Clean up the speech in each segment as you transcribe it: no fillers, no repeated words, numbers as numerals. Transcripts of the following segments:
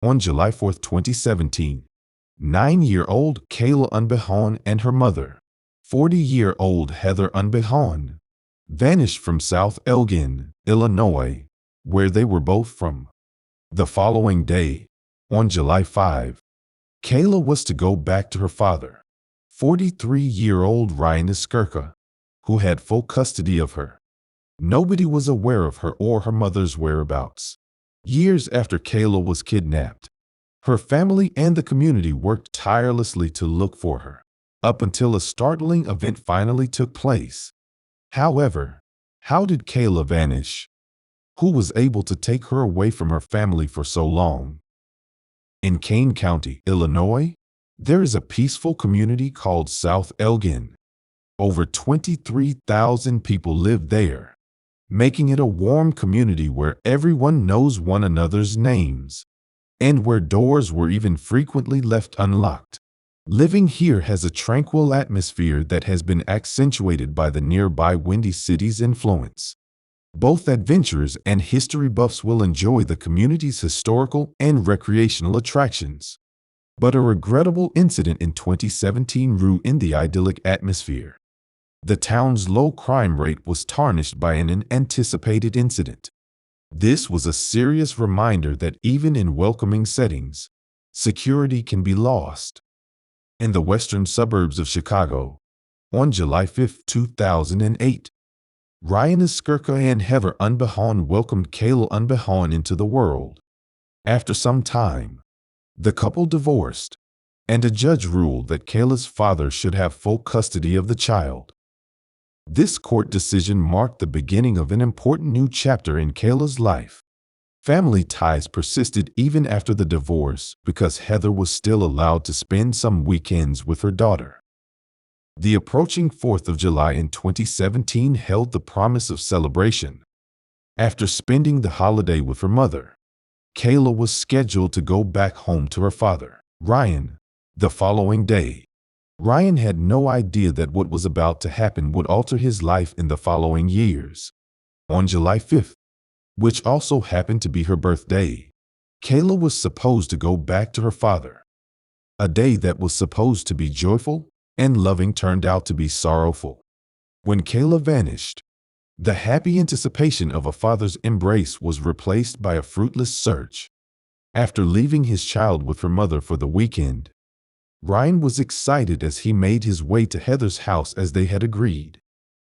On July 4, 2017, 9-year-old Kayla Unbehon and her mother, 40-year-old Heather Unbehon, vanished from South Elgin, Illinois, where they were both from. The following day, on July 5, Kayla was to go back to her father, 43-year-old Ryan Iskirka, who had full custody of her. Nobody was aware of her or her mother's whereabouts. Years after Kayla was kidnapped, her family and the community worked tirelessly to look for her, up until a startling event finally took place. However, how did Kayla vanish? Who was able to take her away from her family for so long? In Kane County, Illinois, there is a peaceful community called South Elgin. Over 23,000 people live there, making it a warm community where everyone knows one another's names, and where doors were even frequently left unlocked. Living here has a tranquil atmosphere that has been accentuated by the nearby Windy City's influence. Both adventurers and history buffs will enjoy the community's historical and recreational attractions. But a regrettable incident in 2017 ruined the idyllic atmosphere. The town's low crime rate was tarnished by an unanticipated incident. This was a serious reminder that even in welcoming settings, security can be lost. In the western suburbs of Chicago, on July 5, 2008, Ryan Iskirka and Heather Unbehon welcomed Kayla Unbehon into the world. After some time, the couple divorced, and a judge ruled that Kayla's father should have full custody of the child. This court decision marked the beginning of an important new chapter in Kayla's life. Family ties persisted even after the divorce because Heather was still allowed to spend some weekends with her daughter. The approaching 4th of July in 2017 held the promise of celebration. After spending the holiday with her mother, Kayla was scheduled to go back home to her father, Ryan, the following day. Ryan had no idea that what was about to happen would alter his life in the following years. On July 5th, which also happened to be her birthday, Kayla was supposed to go back to her father. A day that was supposed to be joyful and loving turned out to be sorrowful. When Kayla vanished, the happy anticipation of a father's embrace was replaced by a fruitless search. After leaving his child with her mother for the weekend, Ryan was excited as he made his way to Heather's house as they had agreed.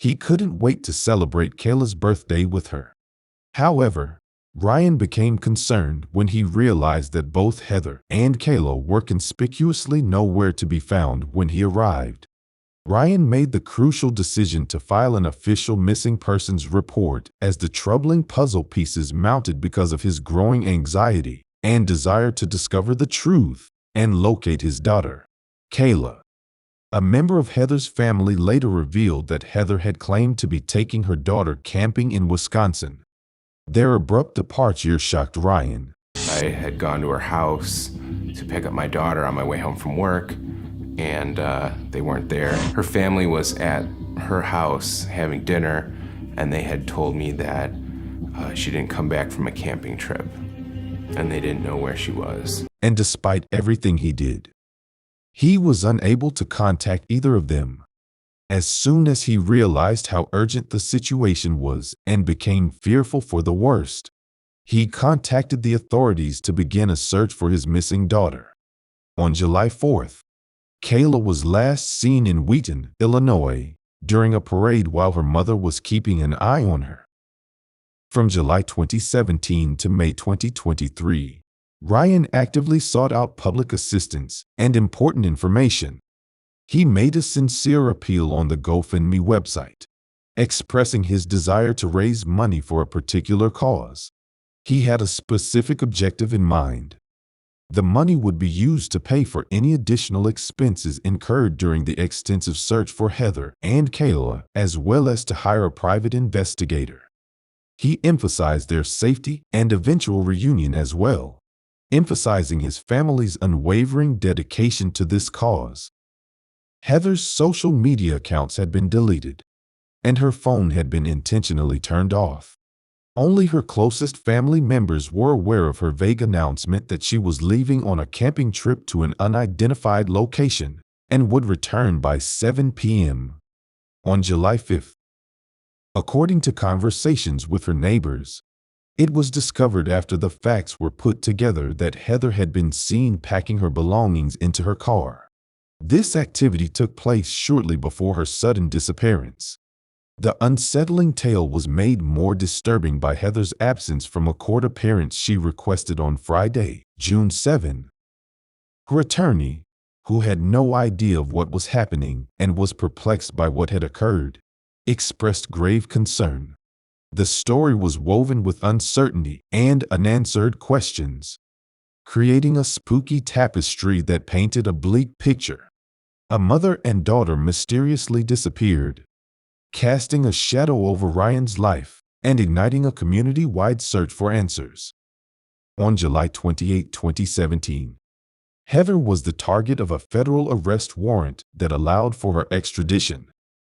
He couldn't wait to celebrate Kayla's birthday with her. However, Ryan became concerned when he realized that both Heather and Kayla were conspicuously nowhere to be found when he arrived. Ryan made the crucial decision to file an official missing persons report as the troubling puzzle pieces mounted because of his growing anxiety and desire to discover the truth and locate his daughter, Kayla. A member of Heather's family later revealed that Heather had claimed to be taking her daughter camping in Wisconsin. Their abrupt departure shocked Ryan. I had gone to her house to pick up my daughter on my way home from work, and they weren't there. Her family was at her house having dinner, and they had told me that she didn't come back from a camping trip, and they didn't know where she was. And despite everything he did, he was unable to contact either of them. As soon as he realized how urgent the situation was and became fearful for the worst, he contacted the authorities to begin a search for his missing daughter. On July 4th, Kayla was last seen in Wheaton, Illinois, during a parade while her mother was keeping an eye on her. From July 2017 to May 2023, Ryan actively sought out public assistance and important information. He made a sincere appeal on the GoFundMe website, expressing his desire to raise money for a particular cause. He had a specific objective in mind. The money would be used to pay for any additional expenses incurred during the extensive search for Heather and Kayla, as well as to hire a private investigator. He emphasized their safety and eventual reunion as well, emphasizing his family's unwavering dedication to this cause. Heather's social media accounts had been deleted, and her phone had been intentionally turned off. Only her closest family members were aware of her vague announcement that she was leaving on a camping trip to an unidentified location and would return by 7 p.m. on July 5th. According to conversations with her neighbors, it was discovered after the facts were put together that Heather had been seen packing her belongings into her car. This activity took place shortly before her sudden disappearance. The unsettling tale was made more disturbing by Heather's absence from a court appearance she requested on Friday, June 7. Her attorney, who had no idea of what was happening and was perplexed by what had occurred, expressed grave concern. The story was woven with uncertainty and unanswered questions, creating a spooky tapestry that painted a bleak picture. A mother and daughter mysteriously disappeared, casting a shadow over Ryan's life and igniting a community-wide search for answers. On July 28, 2017, Heather was the target of a federal arrest warrant that allowed for her extradition.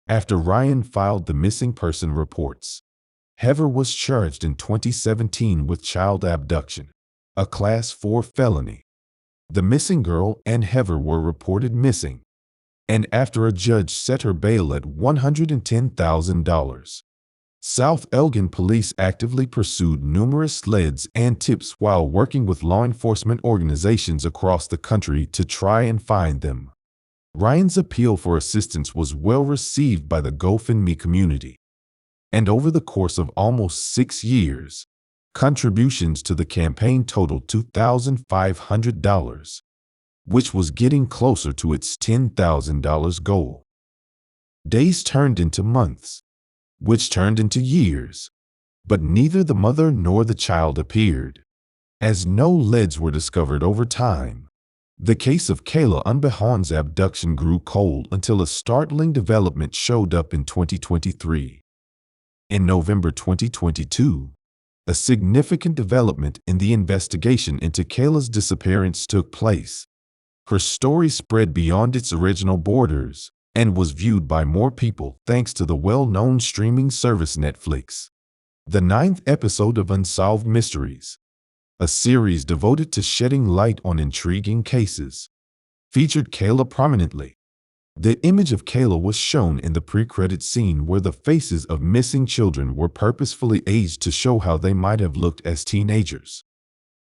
After Ryan filed the missing person reports, Heather was charged in 2017 with child abduction, a Class 4 felony. The missing girl and Heather were reported missing, and after a judge set her bail at $110,000. South Elgin police actively pursued numerous leads and tips while working with law enforcement organizations across the country to try and find them. Ryan's appeal for assistance was well received by the GoFundMe community, and over the course of almost 6 years, contributions to the campaign totaled $2,500, which was getting closer to its $10,000 goal. Days turned into months, which turned into years, but neither the mother nor the child appeared. As no leads were discovered over time, the case of Kayla Unbehon's abduction grew cold until a startling development showed up in 2023. In November 2022, a significant development in the investigation into Kayla's disappearance took place. Her story spread beyond its original borders and was viewed by more people thanks to the well-known streaming service Netflix. The 9th episode of Unsolved Mysteries, a series devoted to shedding light on intriguing cases, featured Kayla prominently. The image of Kayla was shown in the pre-credit scene where the faces of missing children were purposefully aged to show how they might have looked as teenagers.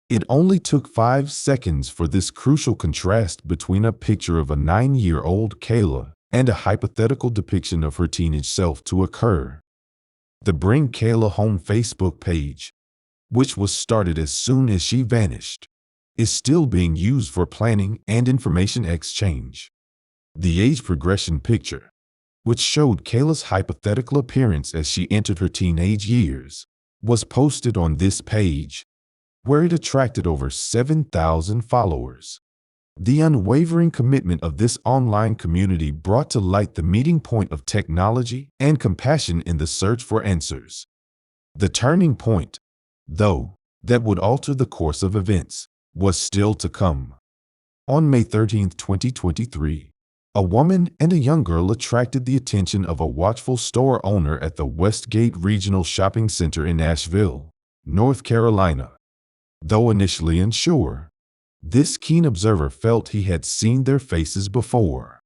It only took 5 seconds for this crucial contrast between a picture of a 9-year-old Kayla and a hypothetical depiction of her teenage self to occur. The Bring Kayla Home Facebook page, which was started as soon as she vanished, is still being used for planning and information exchange. The age progression picture, which showed Kayla's hypothetical appearance as she entered her teenage years, was posted on this page, where it attracted over 7,000 followers. The unwavering commitment of this online community brought to light the meeting point of technology and compassion in the search for answers. The turning point, though, that would alter the course of events, was still to come. On May 13, 2023, a woman and a young girl attracted the attention of a watchful store owner at the Westgate Regional Shopping Center in Asheville, North Carolina. Though initially unsure, this keen observer felt he had seen their faces before.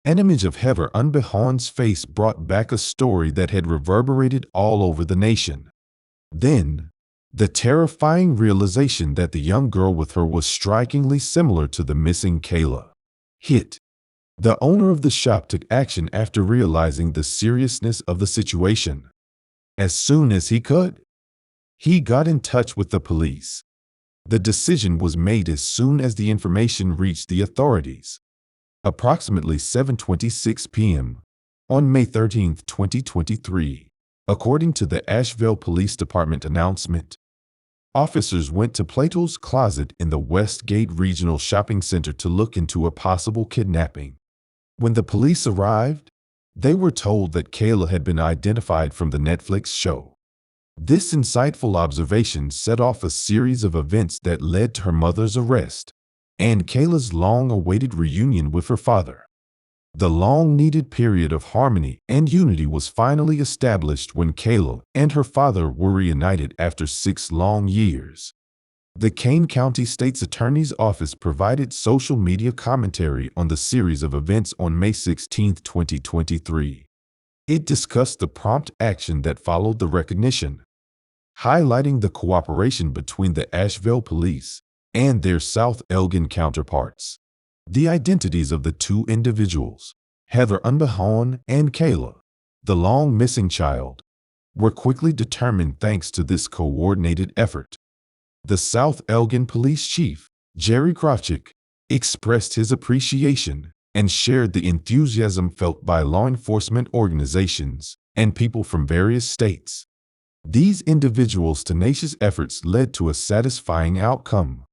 An image of Heather Unbehon's face brought back a story that had reverberated all over the nation. Then, the terrifying realization that the young girl with her was strikingly similar to the missing Kayla hit. The owner of the shop took action after realizing the seriousness of the situation. As soon as he could, he got in touch with the police. The decision was made as soon as the information reached the authorities. Approximately 7:26 p.m. on May 13, 2023, according to the Asheville Police Department announcement, officers went to Plato's Closet in the Westgate Regional Shopping Center to look into a possible kidnapping. When the police arrived, they were told that Kayla had been identified from the Netflix show. This insightful observation set off a series of events that led to her mother's arrest and Kayla's long-awaited reunion with her father. The long-needed period of harmony and unity was finally established when Kayla and her father were reunited after 6 long years. The Kane County State's Attorney's Office provided social media commentary on the series of events on May 16, 2023. It discussed the prompt action that followed the recognition, highlighting the cooperation between the Asheville police and their South Elgin counterparts. The identities of the two individuals, Heather Unbehon and Kayla, the long-missing child, were quickly determined thanks to this coordinated effort. The South Elgin Police Chief, Jerry Kravchik, expressed his appreciation and shared the enthusiasm felt by law enforcement organizations and people from various states. These individuals' tenacious efforts led to a satisfying outcome.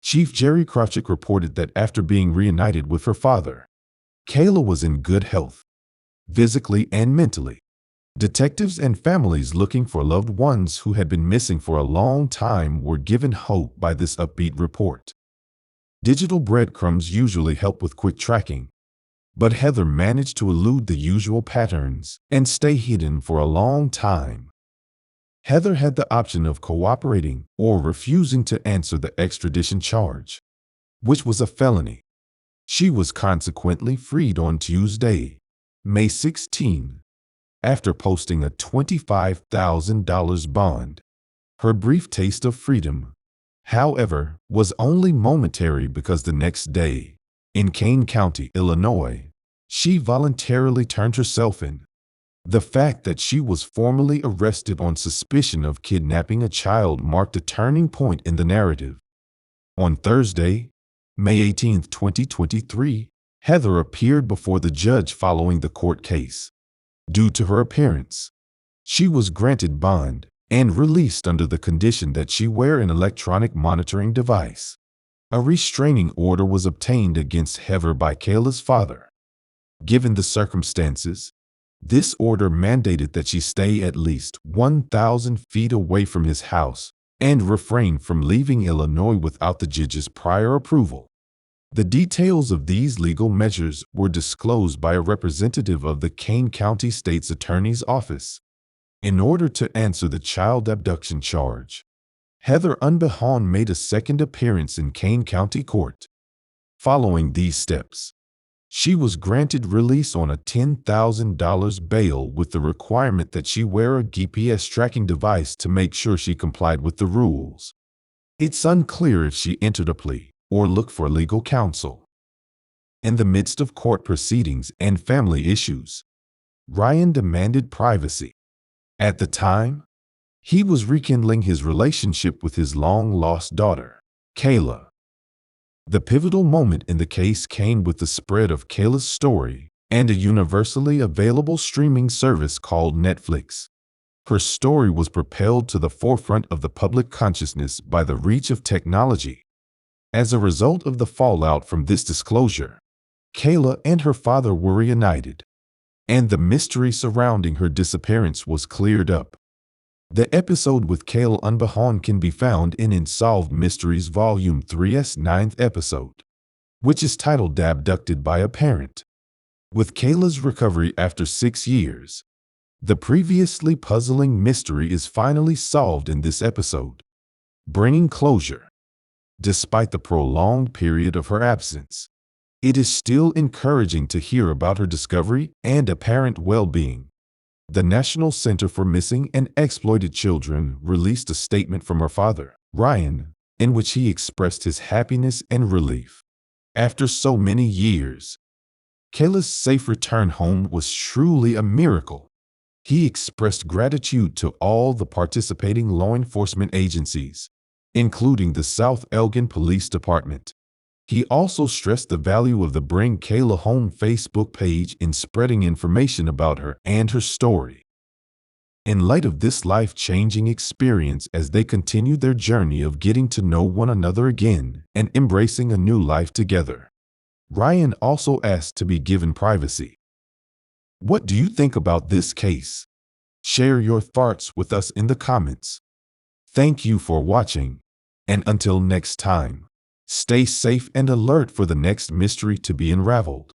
Chief Jerry Kravchik reported that after being reunited with her father, Kayla was in good health, physically and mentally. Detectives and families looking for loved ones who had been missing for a long time were given hope by this upbeat report. Digital breadcrumbs usually help with quick tracking, but Heather managed to elude the usual patterns and stay hidden for a long time. Heather had the option of cooperating or refusing to answer the extradition charge, which was a felony. She was consequently freed on Tuesday, May 16, after posting a $25,000 bond. Her brief taste of freedom, however, was only momentary because the next day, in Kane County, Illinois, she voluntarily turned herself in. The fact that she was formally arrested on suspicion of kidnapping a child marked a turning point in the narrative. On Thursday, May 18, 2023, Heather appeared before the judge following the court case. Due to her appearance, she was granted bond and released under the condition that she wear an electronic monitoring device. A restraining order was obtained against Heather by Kayla's father. Given the circumstances, this order mandated that she stay at least 1,000 feet away from his house and refrain from leaving Illinois without the judge's prior approval. The details of these legal measures were disclosed by a representative of the Kane County State's Attorney's Office. In order to answer the child abduction charge, Heather Unbehon made a second appearance in Kane County Court. Following these steps, she was granted release on a $10,000 bail with the requirement that she wear a GPS tracking device to make sure she complied with the rules. It's unclear if she entered a plea or looked for legal counsel. In the midst of court proceedings and family issues, Ryan demanded privacy. At the time, he was rekindling his relationship with his long-lost daughter, Kayla. The pivotal moment in the case came with the spread of Kayla's story and a universally available streaming service called Netflix. Her story was propelled to the forefront of the public consciousness by the reach of technology. As a result of the fallout from this disclosure, Kayla and her father were reunited, and the mystery surrounding her disappearance was cleared up. The episode with Kayla Unbehon can be found in Unsolved Mysteries Volume 3's 9th episode, which is titled Abducted by a Parent. With Kayla's recovery after 6 years, the previously puzzling mystery is finally solved in this episode, bringing closure. Despite the prolonged period of her absence, it is still encouraging to hear about her discovery and apparent well-being. The National Center for Missing and Exploited Children released a statement from her father, Ryan, in which he expressed his happiness and relief. After so many years, Kayla's safe return home was truly a miracle. He expressed gratitude to all the participating law enforcement agencies, including the South Elgin Police Department. He also stressed the value of the Bring Kayla Home Facebook page in spreading information about her and her story. In light of this life-changing experience as they continued their journey of getting to know one another again and embracing a new life together, Ryan also asked to be given privacy. What do you think about this case? Share your thoughts with us in the comments. Thank you for watching, and until next time, stay safe and alert for the next mystery to be unraveled.